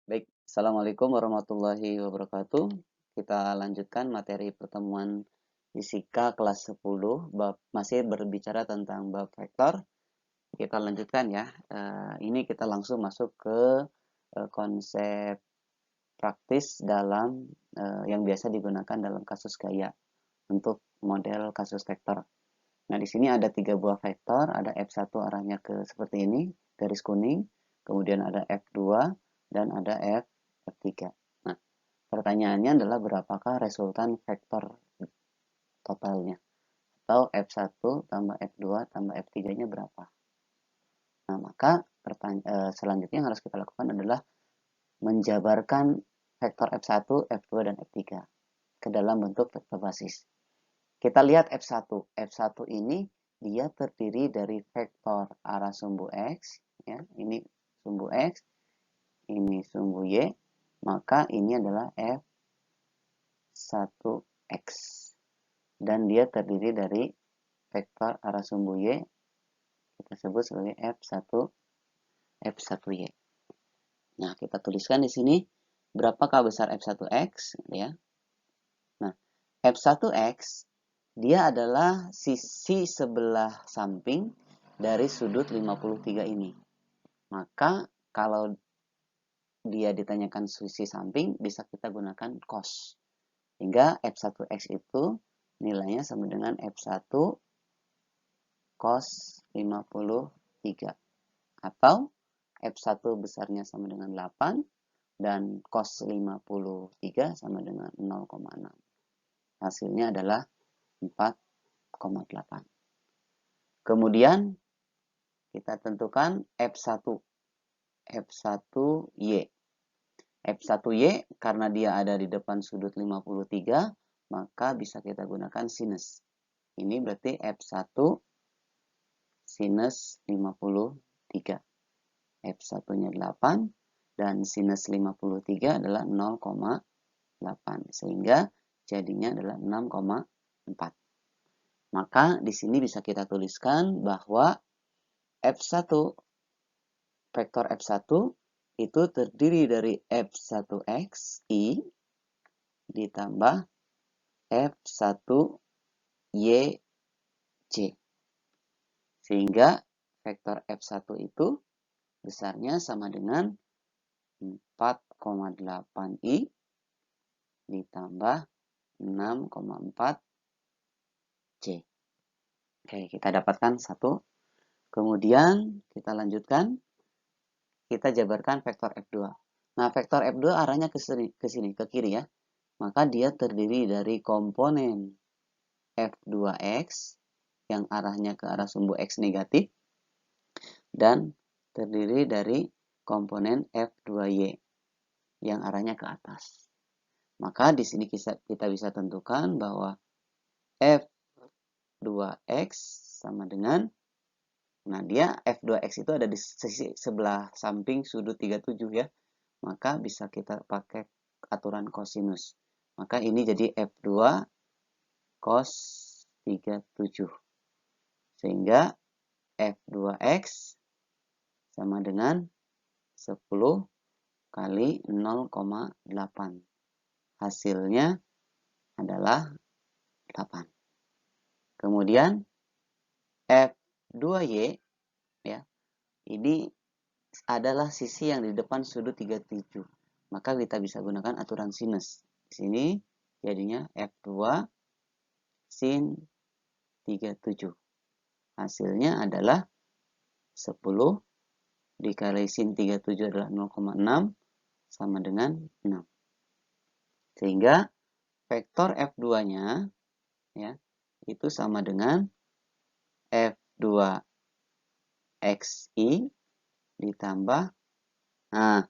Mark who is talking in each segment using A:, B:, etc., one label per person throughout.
A: Baik, Assalamualaikum warahmatullahi wabarakatuh. Kita lanjutkan materi pertemuan fisika kelas 10, masih berbicara tentang bab vektor. Kita lanjutkan ya. Ini kita langsung masuk ke konsep praktis dalam yang biasa digunakan dalam kasus gaya untuk model kasus vektor. Nah, di sini ada 3 buah vektor, ada F1 arahnya ke seperti ini, garis kuning, kemudian ada F2, dan ada F3. Nah, pertanyaannya adalah berapakah resultan vektor totalnya? Atau F1 tambah F2 tambah F3-nya berapa? Nah, maka selanjutnya yang harus kita lakukan adalah menjabarkan vektor F1, F2, dan F3 ke dalam bentuk vektor basis. Kita lihat F1. F1 ini dia terdiri dari vektor arah sumbu X, ya, ini sumbu X, ini sumbu Y, maka ini adalah F1X. Dan dia terdiri dari vektor arah sumbu Y, kita sebut sebagai F1Y. Nah, kita tuliskan di sini berapakah besar F1X, ya. Nah, F1X dia adalah sisi sebelah samping dari sudut 53 ini. Maka kalau dia ditanyakan sisi samping, bisa kita gunakan cos. Hingga F1X itu nilainya sama dengan F1 cos 53. Atau F1 besarnya sama dengan 8 dan cos 53 sama dengan 0,6. Hasilnya adalah 4,8. Kemudian kita tentukan F1. F1Y. F1Y karena dia ada di depan sudut 53, maka bisa kita gunakan sinus. Ini berarti F1 sinus 53. F1-nya 8 dan sinus 53 adalah 0,8. Sehingga jadinya adalah 6,4. Maka di sini bisa kita tuliskan bahwa F1, vektor F1 itu terdiri dari F1XI ditambah F1YJ. Sehingga vektor F1 itu besarnya sama dengan 4,8I ditambah 6,4C. Oke, kita dapatkan 1. Kemudian kita lanjutkan. Kita jabarkan vektor F2. Nah, vektor F2 arahnya ke sini, ke kiri ya. Maka dia terdiri dari komponen F2X yang arahnya ke arah sumbu X negatif dan terdiri dari komponen F2Y yang arahnya ke atas. Maka di sini kita bisa tentukan bahwa F2X sama dengan, nah dia F2X itu ada di sisi sebelah samping sudut 37 ya. Maka bisa kita pakai aturan kosinus. Maka ini jadi F2 cos 37. Sehingga F2X sama dengan 10 kali 0,8. Hasilnya adalah 8. Kemudian F2Y ya. Ini adalah sisi yang di depan sudut 37. Maka kita bisa gunakan aturan sinus. Di sini jadinya F2 sin 37. Hasilnya adalah 10 dikali sin 37 adalah 0,6 sama dengan 6. Sehingga vektor F2-nya ya, itu sama dengan F2XI ditambah, nah,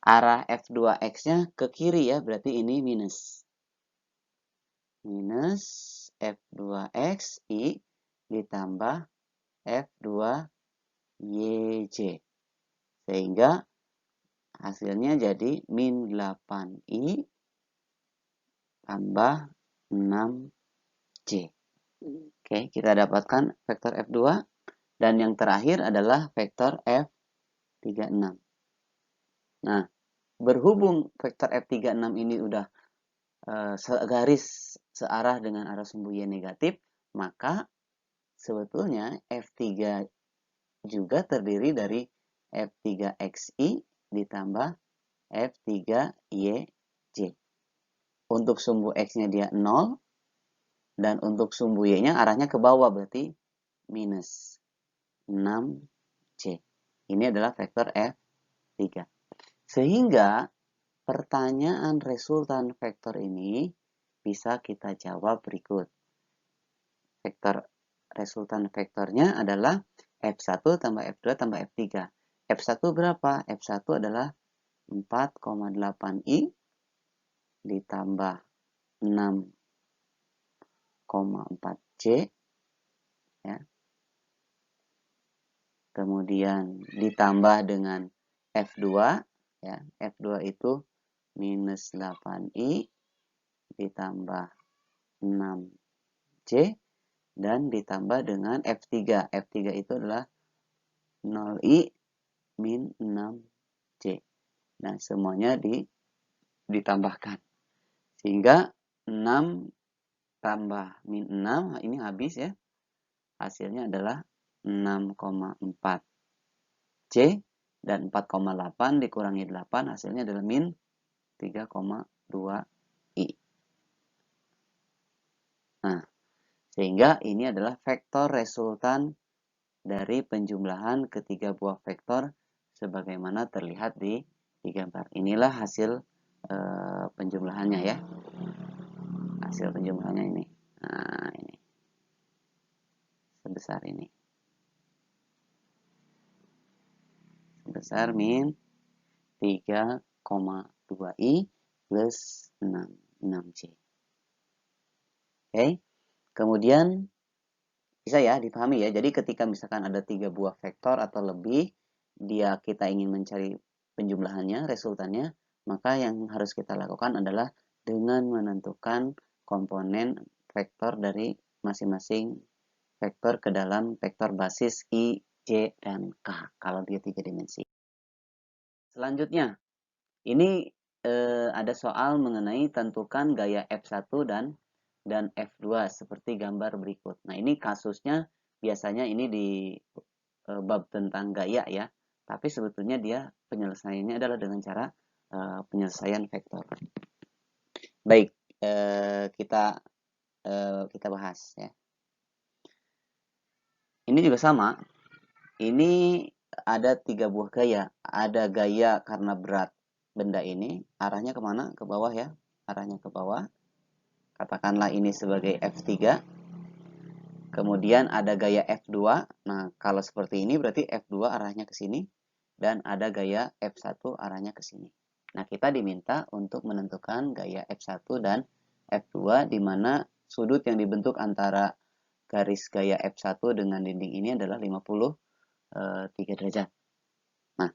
A: arah F2X-nya ke kiri ya, berarti ini minus. Minus F2XI ditambah F2YJ. Sehingga hasilnya jadi min 8I tambah 6C. Oke, kita dapatkan vektor F2. Dan yang terakhir adalah vektor F36. Nah, berhubung vektor F36 ini udah segaris searah dengan arah sumbu Y negatif, maka sebetulnya F3 juga terdiri dari F3XI ditambah F3YJ. Untuk sumbu X-nya dia 0, dan untuk sumbu Y-nya arahnya ke bawah, berarti minus 6C. Ini adalah vektor F3. Sehingga pertanyaan resultan vektor ini bisa kita jawab berikut. Vektor resultan vektornya adalah F1 tambah F2 tambah F3. F1 berapa? F1 adalah 4,8I ditambah 6,4C, ya. Kemudian ditambah dengan F2, ya. F2 itu minus 8I ditambah 6C dan ditambah dengan F3. F3 itu adalah 0I min 6C. Nah, semuanya ditambahkan. Sehingga 6 tambah min 6, ini habis ya. Hasilnya adalah 6,4C dan 4,8 dikurangi 8 hasilnya adalah min 3,2I. Nah, sehingga ini adalah vektor resultan dari penjumlahan ketiga buah vektor sebagaimana terlihat di gambar. Inilah hasil penjumlahannya ya. Hasil penjumlahannya ini. Nah, ini. Sebesar ini. Sebesar min 3,2I plus 6C. Oke. Kemudian bisa ya dipahami ya. Jadi ketika misalkan ada 3 buah vektor atau lebih, kita ingin mencari penjumlahannya, resultannya, maka yang harus kita lakukan adalah dengan menentukan komponen vektor dari masing-masing vektor ke dalam vektor basis I, J, dan K kalau dia 3 dimensi. Selanjutnya, ini ada soal mengenai tentukan gaya F1 dan F2 seperti gambar berikut. Nah, ini kasusnya biasanya ini di bab tentang gaya ya. Tapi sebetulnya dia penyelesaiannya adalah dengan cara penyelesaian vektor. Baik, kita bahas ya. Ini juga sama. Ini ada 3 buah gaya. Ada gaya karena berat benda ini, arahnya kemana? Ke bawah ya. Arahnya ke bawah. Katakanlah ini sebagai F3. Kemudian ada gaya F2. Nah, kalau seperti ini berarti F2 arahnya ke sini. Dan ada gaya F1 arahnya ke sini. Nah, kita diminta untuk menentukan gaya F1 dan F2 di mana sudut yang dibentuk antara garis gaya F1 dengan dinding ini adalah 53 derajat. Nah,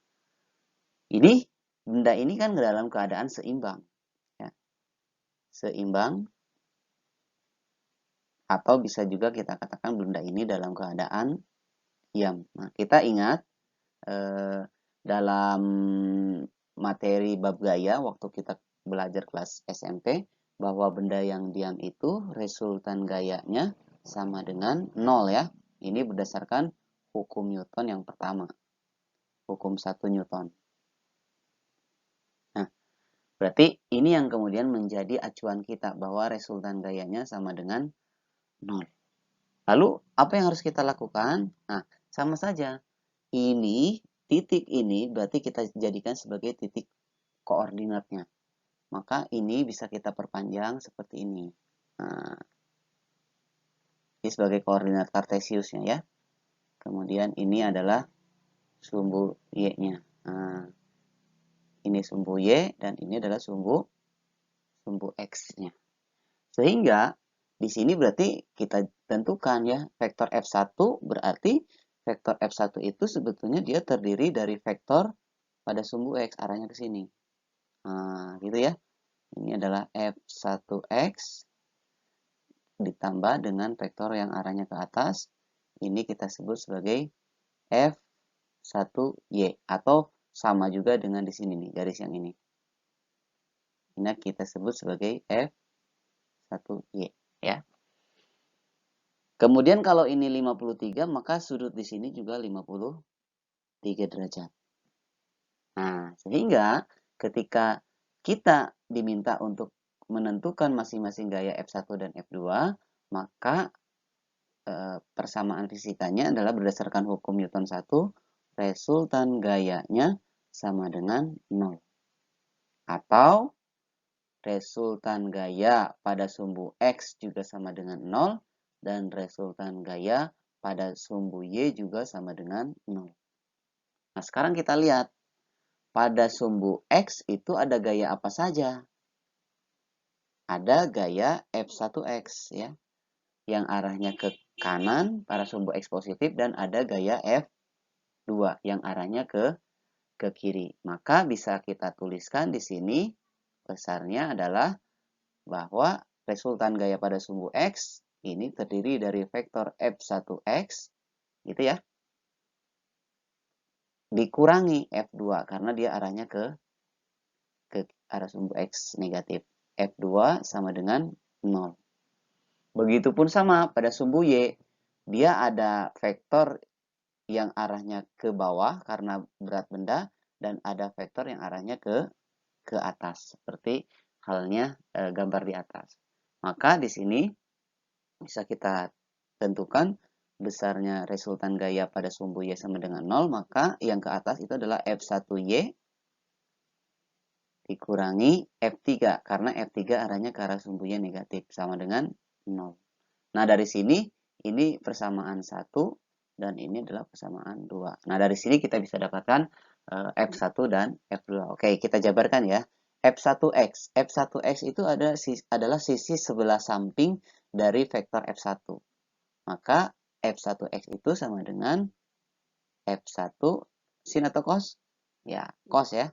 A: ini benda ini kan dalam keadaan seimbang. Ya. Seimbang. Atau bisa juga kita katakan benda ini dalam keadaan diam. Nah, kita ingat dalam materi bab gaya waktu kita belajar kelas SMP bahwa benda yang diam itu resultan gayanya sama dengan 0 ya. Ini berdasarkan hukum Newton yang pertama. Hukum 1 Newton. Nah, berarti ini yang kemudian menjadi acuan kita bahwa resultan gayanya sama dengan 0. Lalu apa yang harus kita lakukan? Nah, sama saja. Ini titik ini berarti kita jadikan sebagai titik koordinatnya. Maka ini bisa kita perpanjang seperti ini. Nah, ini sebagai koordinat kartesiusnya ya. Kemudian ini adalah sumbu Y-nya. Nah, ini sumbu Y dan ini adalah sumbu X-nya. Sehingga di sini berarti kita tentukan ya vektor F1 berarti vektor F1 itu sebetulnya dia terdiri dari vektor pada sumbu X arahnya ke sini. Nah, gitu ya. Ini adalah F1X ditambah dengan vektor yang arahnya ke atas. Ini kita sebut sebagai F1Y atau sama juga dengan di sini nih, garis yang ini. Ini kita sebut sebagai F1Y ya. Kemudian kalau ini 53, maka sudut di sini juga 53 derajat. Nah, sehingga ketika kita diminta untuk menentukan masing-masing gaya F1 dan F2, maka persamaan fisikanya adalah berdasarkan hukum Newton 1, resultan gayanya sama dengan 0. Atau resultan gaya pada sumbu X juga sama dengan 0, dan resultan gaya pada sumbu Y juga sama dengan 0. Nah, sekarang kita lihat. Pada sumbu X itu ada gaya apa saja? Ada gaya F1X ya, yang arahnya ke kanan pada sumbu X positif, dan ada gaya F2 yang arahnya ke kiri. Maka bisa kita tuliskan di sini besarnya adalah bahwa resultan gaya pada sumbu X ini terdiri dari vektor F1X gitu ya, dikurangi F2 karena dia arahnya ke arah sumbu X negatif. F2 sama dengan 0. Begitupun sama pada sumbu Y, dia ada vektor yang arahnya ke bawah karena berat benda, dan ada vektor yang arahnya ke atas, seperti halnya gambar di atas. Maka di sini bisa kita tentukan besarnya resultan gaya pada sumbu Y sama dengan 0, maka yang ke atas itu adalah F1Y dikurangi F3, karena F3 arahnya ke arah sumbunya negatif, sama dengan 0. Nah, dari sini ini persamaan 1 dan ini adalah persamaan 2. Nah, dari sini kita bisa dapatkan F1 dan F2. Oke, kita jabarkan ya. F1X. F1X itu adalah sisi sebelah samping dari vektor F1. Maka F1X itu sama dengan F1 sin atau cos? Ya, cos ya.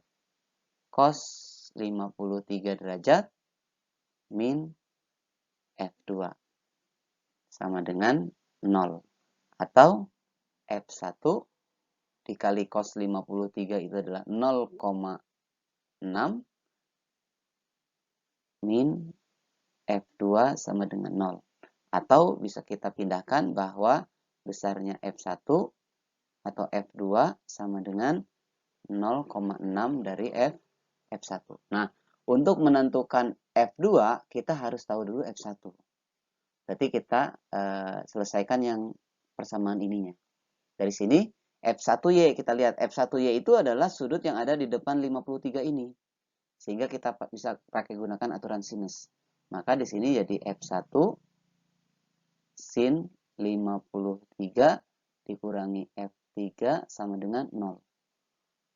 A: Cos 53 derajat min F2 sama dengan 0. Atau F1 dikali cos 53 itu adalah 0,6 min F2 sama dengan 0. Atau bisa kita pindahkan bahwa besarnya F1 atau F2 sama dengan 0,6 dari F1. Nah, untuk menentukan F2, kita harus tahu dulu F1. Berarti kita selesaikan yang persamaan ininya. Dari sini, F1Y, kita lihat F1Y itu adalah sudut yang ada di depan 53 ini. Sehingga kita bisa pakai gunakan aturan sinus. Maka di sini jadi F1 sin 53 dikurangi F3 sama dengan 0.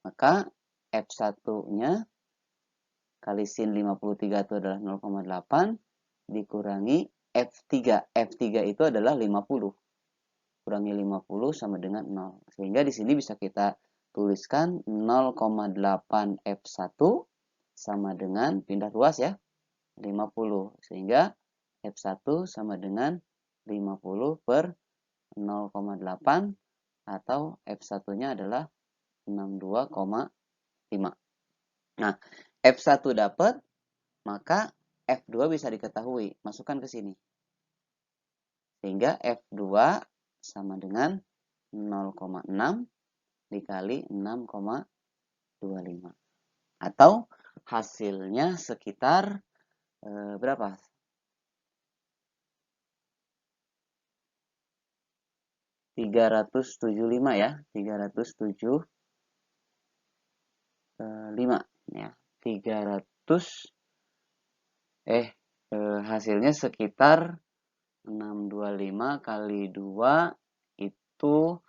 A: Maka F1-nya kali sin 53 itu adalah 0,8 dikurangi F3. F3 itu adalah 50. Kurangi 50 sama dengan 0. Sehingga di sini bisa kita tuliskan 0,8 F1 sama dengan, pindah ruas ya, 50. Sehingga F1 sama dengan 50 per 0,8 atau F1-nya adalah 62,5. Nah, F1 dapat, maka F2 bisa diketahui. Masukkan ke sini. Sehingga F2 sama dengan 0,6 dikali 6,25. Atau hasilnya sekitar berapa? 375 ya. 375 ya. 300 hasilnya sekitar 625 kali 2 itu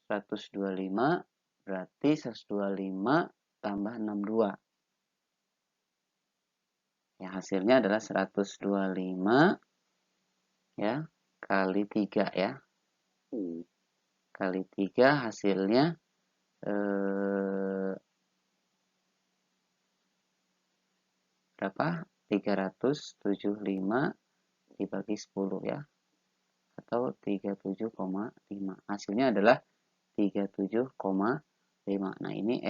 A: 125, berarti 125 tambah 62. Ya, hasilnya adalah 125 ya kali 3 ya. Kali 3 hasilnya berapa? 375 dibagi 10 ya. Atau 37,5. Hasilnya adalah 37,5. Nah, ini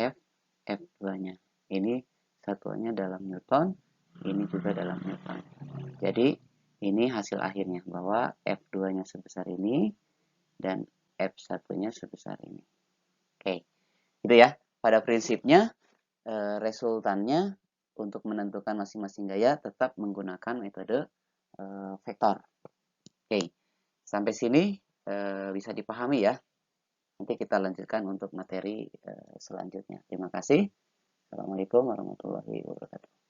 A: F2-nya. Ini satuannya dalam Newton, ini juga dalam F1. Jadi ini hasil akhirnya bahwa F2-nya sebesar ini dan F1-nya sebesar ini. Oke, gitu ya. Pada prinsipnya resultannya untuk menentukan masing-masing gaya tetap menggunakan metode vektor. Oke, sampai sini bisa dipahami ya. Nanti kita lanjutkan untuk materi selanjutnya. Terima kasih. Assalamualaikum warahmatullahi wabarakatuh.